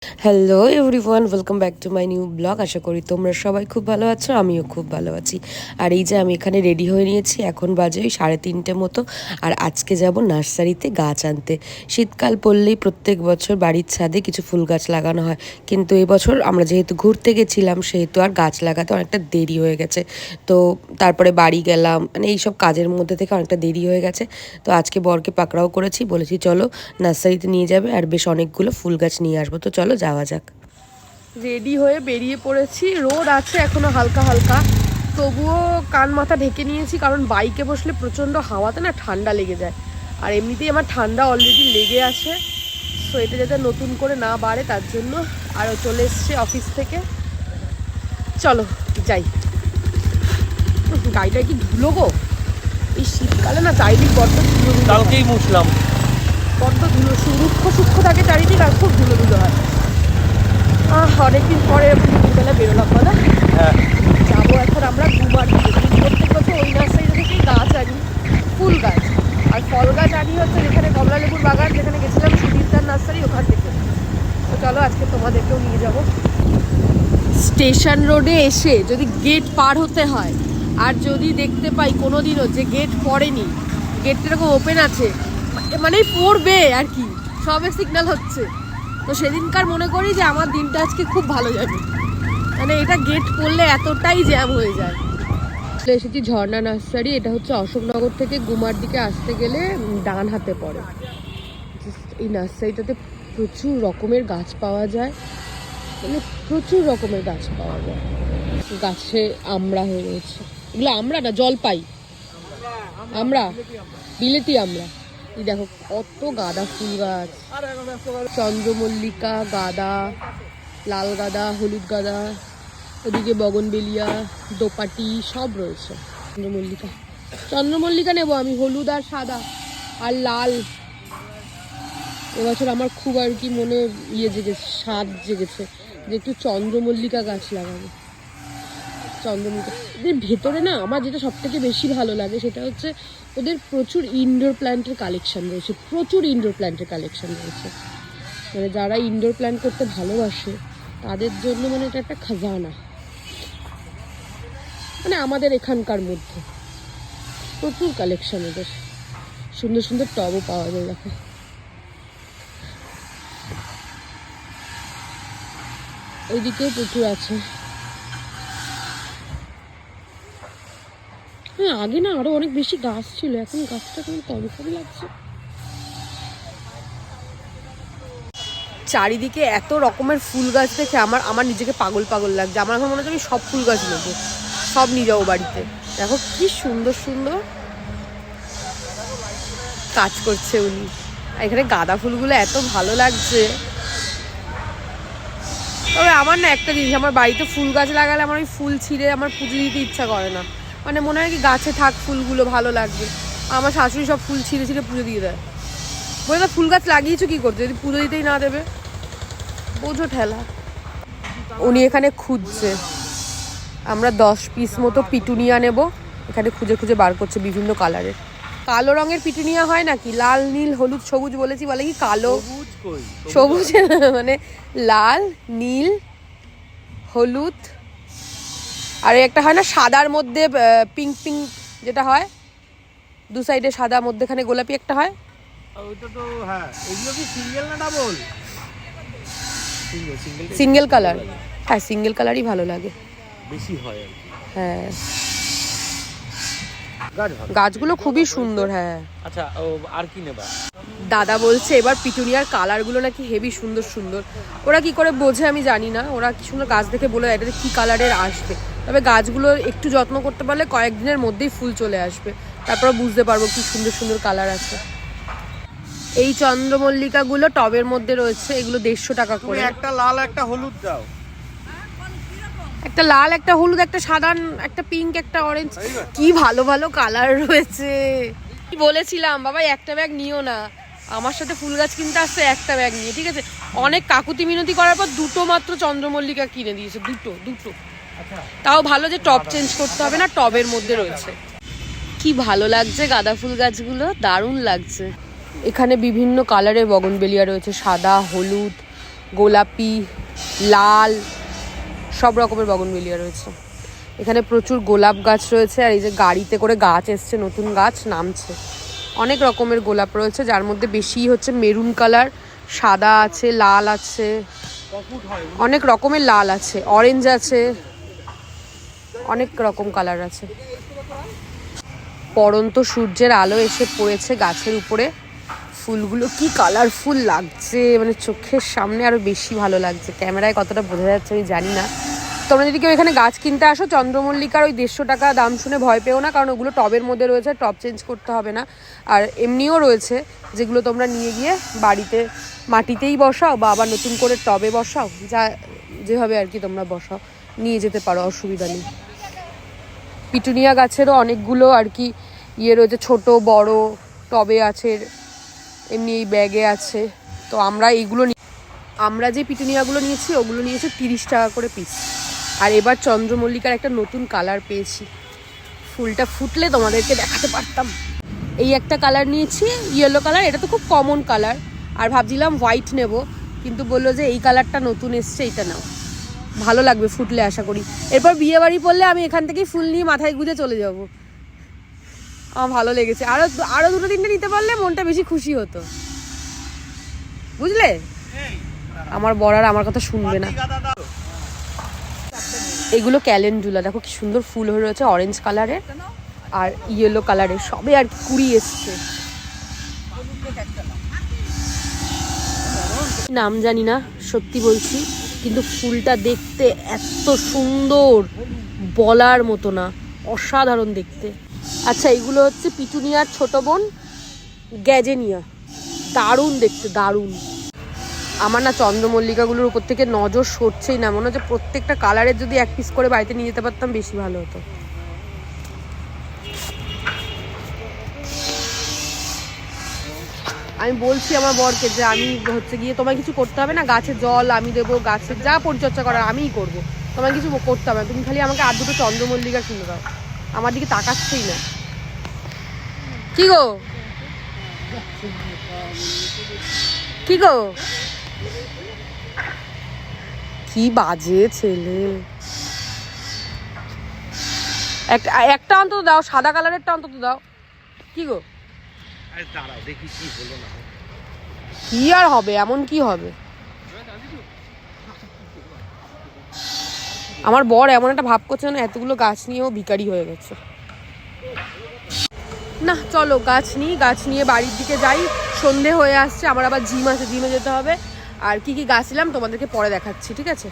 Hello everyone, welcome back to my new blog. আশা করি তোমরা সবাই খুব ভালো আছো, আমিও খুব ভালো আছি। আর এই যে আমি এখানে রেডি হয়ে নিয়েছি, এখন বাজে ওই 3:30 মতো। আর আজকে যাব নার্সারিতে গাছ আনতে। শীতকাল পড়লেই প্রত্যেক বছর বাড়ির ছাদে কিছু ফুল গাছ লাগানো হয়, কিন্তু এবছর আমরা যেহেতু ঘুরতে গেছিলাম সেহেতু আর গাছ লাগাতে অনেকটা দেরি হয়ে গেছে। তো তারপরে বাড়ি গেলাম, মানে এইসব কাজের মধ্যে থেকে অনেকটা দেরি হয়ে গেছে। তো আজকে বরকে পাকড়াও করেছি, বলেছি চলো নার্সারিতে নিয়ে যাবে আর বেশ অনেকগুলো ফুল গাছ নিয়ে আসবো। তো চলো যাওয়া যাক। রেডি হয়ে বেরিয়ে পড়েছি। রোদ আছে এখনো হালকা হালকা, তবুও কান মাথা ঢেকে নিয়েছি, কারণ বাইকে বসলে প্রচণ্ড হাওয়াতে না ঠান্ডা লেগে যায়। আর এমনিতেই আমার ঠান্ডা অলরেডি লেগে আছে, তো এটা যাতে নতুন করে না বাড়ে তার জন্য। আরও চলে এসছে অফিস থেকে, চলো যাই। গাড়িটা কি ধুলো গো, এই শীতকালে না চারিদিক বড্ড ধুলো ধুলো, কালকেই মুছলাম। বড্ড ধুলো, সূক্ষ্ম সূক্ষ্ম থাকে চারিদিক, আর খুব ধুলো ধুলো হয়। অনেকদিন পরে বিকেলবেলা বেরোলাম বলা। হ্যাঁ, যাবো এখন আমরা গুমার্কেটে। প্রত্যেক বছর ওই নার্সারি থেকেই গাছ আনি, ফুল গাছ আর ফল গাছ আনি হচ্ছে যেখানে কমলা লেবুর বাগান, যেখানে গেছিলাম সুদীপ্তার নার্সারি, ওখান থেকে। তো চলো আজকে তোমাদেরকেও নিয়ে যাব। স্টেশন রোডে এসে যদি গেট পার হতে হয়, আর যদি দেখতে পাই কোনোদিনও যে গেট পড়েনি, গেটটা এরকম ওপেন আছে, মানে পড়বে আর কি, সবে সিগন্যাল হচ্ছে, তো সেদিনকার মনে করি যে আমার দিনটা আজকে খুব ভালো যাবে। মানে এটা গেট পড়লে এতটাই জ্যাম হয়ে যায়। চলে এসেছি ঝর্ণা নার্সারি। এটা হচ্ছে অশোকনগর থেকে গুমার দিকে আসতে গেলে ডান হাতে পড়ে। এই নার্সারিটাতে প্রচুর রকমের গাছ পাওয়া যায়, মানে প্রচুর রকমের গাছ পাওয়া যায়। গাছে আমড়া হয়ে রয়েছে, এগুলো আমড়া না, জলপাই, আমরা বিলেতি আমরা। এই দেখো কত গাঁদা ফুল গাছ, চন্দ্রমল্লিকা, গাঁদা, লাল গাঁদা, হলুদ গাঁদা, ওদিকে বগনবেলিয়া, দোপাটি সব রয়েছে। চন্দ্রমল্লিকা, চন্দ্রমল্লিকা নেবো আমি, হলুদ আর সাদা আর লাল। এবছর আমার খুব আর কি মনে জেগেছে, স্বাদ জেগেছে যে একটু চন্দ্রমল্লিকা গাছ লাগাবো। চন্দ্রমল্লিকা এদের ভেতরে না আমার যেটা সব থেকে বেশি ভালো লাগে সেটা হচ্ছে ওদের প্রচুর ইনডোর প্ল্যান্টের কালেকশন রয়েছে, প্রচুর ইনডোর প্ল্যান্টের কালেকশন রয়েছে। মানে যারা ইনডোর প্ল্যান্ট করতে ভালোবাসে তাদের জন্য মানে এটা একটা খাজানা, মানে আমাদের এখানকার মধ্যে প্রচুর কালেকশন এদের। সুন্দর সুন্দর টবও পাওয়া যায়, দেখো ওইদিকেও প্রচুর আছে। হ্যাঁ, আগে না আরো অনেক বেশি গাছ ছিল, এখন গাছটা কেমন কম কম লাগছে। চারিদিকে এত রকমের ফুল গাছ দেখে আমার নিজেকে পাগল পাগল লাগছে। আমার এখন মনে হচ্ছে আমি সব ফুল গাছ নেবো, সব নিয়ে যাবো বাড়িতে। দেখো কি সুন্দর সুন্দর কাজ করছে উনি। এখানে গাঁদা ফুলগুলো এত ভালো লাগছে। তবে আমার না একটা জিনিস, আমার বাড়িতে ফুল গাছ লাগালে আমার ওই ফুল ছিঁড়ে আমার পুজো দিতে ইচ্ছা করে না। মানে মনে হয় কি গাছে থাক ফুলগুলো, ভালো লাগবে। আমার শাশুড়ি সব ফুল ছিঁড়ে ছিঁড়ে পুজো দিয়ে দেয়, বলে ফুল গাছ লাগিয়েছো কি করতে যদি পুজো দিতেই না দেবে, বোঝো ঠেলা। উনি এখানে খুঁজছে, আমরা 10 পিস মতো পিটুনিয়া নেব। এখানে খুঁজে খুঁজে বার করছে বিভিন্ন কালারের। কালো রঙের পিটুনিয়া হয় নাকি, লাল নীল হলুদ সবুজ বলেছি, বলে কি কালো সবুজ মানে লাল নীল হলুদ, আর একটা হয় না সাদার মধ্যে পিঙ্ক পিঙ্ক, যেটা হয় দু সাইডে সাদা মধ্যেখানে গোলাপি একটা হয়, ওইটা তো হ্যাঁ। এগুলো কি সিঙ্গেল না ডাবল? Single colour. হ্যাঁ, সিঙ্গেল কালারই ভালো লাগে, বেশি হয় আর কি। হ্যাঁ, গাছ ভালো, গাছগুলো খুবই সুন্দর। হ্যাঁ, আচ্ছা আর কি নেবা? দাদা বলছে এবার পিটুনিয়ার কালারগুলো নাকি হেভি সুন্দর সুন্দর। ওরা কি করে বোঝে আমি জানি না, ওরা কি সুন্দর গাছ দেখে বলে এটাতে কি কালারের আসবে। তবে গাছগুলো একটু যত্ন করতে পারলে কয়েকদিনের মধ্যেই ফুল চলে আসবে, তারপর বুঝতে পারবো কি সুন্দর সুন্দর কালার আছে। এই চন্দ্রমল্লিকাগুলো টবের মধ্যে রয়েছে, এগুলো 150 টাকা করে। একটা লাল একটা হলুদ দাও। একটা লাল একটা হলুদ একটা সাদা একটা পিঙ্ক একটা অরেঞ্জ, কি ভালো ভালো কালার রয়েছে। কি বলেছিলাম বাবা একটা ব্যাগ নিও না, আমার সাথে ফুল গাছ কিনতে আসছে একটা ব্যাগ নিয়ে, ঠিক আছে। অনেক কাকুতি মিনতি করার পর দুটো মাত্র চন্দ্রমল্লিকা কিনে দিয়েছে, দুটো। তাও ভালো যে টব চেঞ্জ করতে হবে না, টবের মধ্যে রয়েছে। কি ভালো লাগছে গাঁদা ফুল গাছগুলো, দারুণ লাগছে। এখানে বিভিন্ন কালারের বগনবেলিয়া রয়েছে, সাদা হলুদ গোলাপি, লাল, সব রকমের বগনভেলিয়া রয়েছে। এখানে প্রচুর গোলাপ গাছ রয়েছে, আর এই যে গাড়িতে করে গাছ এসছে, নতুন গাছ নামছে। অনেক রকমের গোলাপ রয়েছে, যার মধ্যে বেশি হচ্ছে মেরুন কালার, সাদা আছে, লাল আছে, অনেক রকমের লাল আছে, অরেঞ্জ আছে, অনেক রকম কালার আছে। পড়ন্ত সূর্যের আলো এসে পড়েছে গাছের উপরে, ফুলগুলো কি কালারফুল লাগছে, মানে চোখের সামনে আরো বেশি ভালো লাগছে। ক্যামেরায় কতটা বোঝা যাচ্ছে আমি জানি না। তোমরা যদি কেউ এখানে গাছ কিনতে আসো, চন্দ্রমল্লিকার ওই 150 টাকা দাম শুনে ভয় পেও না, কারণ ওগুলো টবের মধ্যে রয়েছে, টব চেঞ্জ করতে হবে না। আর এমনিও রয়েছে যেগুলো তোমরা নিয়ে গিয়ে বাড়িতে মাটিতেই বসাও বা আবার নতুন করে টবে বসাও, যা যেভাবে আর কি তোমরা বসাও, নিয়ে যেতে পারো, অসুবিধা নেই। পিটুনিয়া গাছেরও অনেকগুলো আর কি ইয়ে রয়েছে, ছোট বড় টবে আছে, এমনি এই ব্যাগে আছে। তো আমরা যে পিটুনিয়াগুলো নিয়েছি ওগুলো নিয়েছে 30 টাকা করে পিস। আর এবার চন্দ্রমল্লিকার একটা নতুন কালার পেয়েছি, ফুলটা ফুটলে তোমাদেরকে দেখাতে পারতাম। এই একটা কালার নিয়েছি, ইয়েলো কালার, এটা তো খুব কমন কালার। আর ভাবছিলাম হোয়াইট নেব, কিন্তু বললো যে এই কালারটা নতুন এসছে, এইটা নাও, ভালো লাগবে ফুটলে আশা করি। এরপর বিয়ে বাড়ি পড়লে আমি এখান থেকেই ফুল নিয়ে মাথায় গুঁজে চলে যাব। আমার ভালো লেগেছে, আরো 2-3টে নিতে পারলে মনটা বেশি খুশি হতো, বুঝলে। আমার বর আর আমার কথা শুনবে না। এগুলো ক্যালেন্ডুলা, দেখো কি সুন্দর ফুল হয়ে রয়েছে, অরেঞ্জ কালারের আর ইয়েলো কালারের, সবে আর কুড়ি এসছে। নাম জানি না, সত্যি বলছি, কিন্তু ফুলটা দেখতে এত সুন্দর, বলার মতো না, অসাধারণ দেখতে। আচ্ছা, এগুলো হচ্ছে পিটুনিয়ার ছোট বোন গ্যাজেনিয়া, দারুণ দেখতে, দারুণ। আমার না চন্দ্রমল্লিকাগুলোর উপর থেকে নজর সরছেই না, মনে হচ্ছে প্রত্যেকটা কালারের যদি 1 পিস করে বাড়িতে নিয়ে যেতে পারতাম বেশি ভালো হতো। আমি বলছি আমার বরকে যে আমি হচ্ছে গিয়ে, তোমায় কিছু করতে হবে না, গাছে জল আমি দেবো, গাছের যা পরিচর্যা করার আমিই করবো, তোমায় কিছু করতে হবে না, তুমি খালি আমাকে আর 2টো চন্দ্রমল্লিকা কিনে দাও। আমার দিকে তাকাচ্ছেই না। কি গো, কি গো, কি বাজে ছেলে। একটা অন্তত দাও, সাদা কালারেরটা অন্তত দাও। কি গো, দাঁড়াও দেখি কি হলো না। কি আর হবে, এমন কি হবে। আমার বর এমন একটা ভাব করছে না, এতগুলো গাছ নিয়েও ভিখারি হয়ে গেছে। না চলো গাছ নিয়ে বাড়ির দিকে যাই, সন্ধে হয়ে আসছে, আমার আবার জিম আছে, জিমে যেতে হবে। আর কি কি গাছ নিলাম তোমাদেরকে পরে দেখাচ্ছি, ঠিক আছে।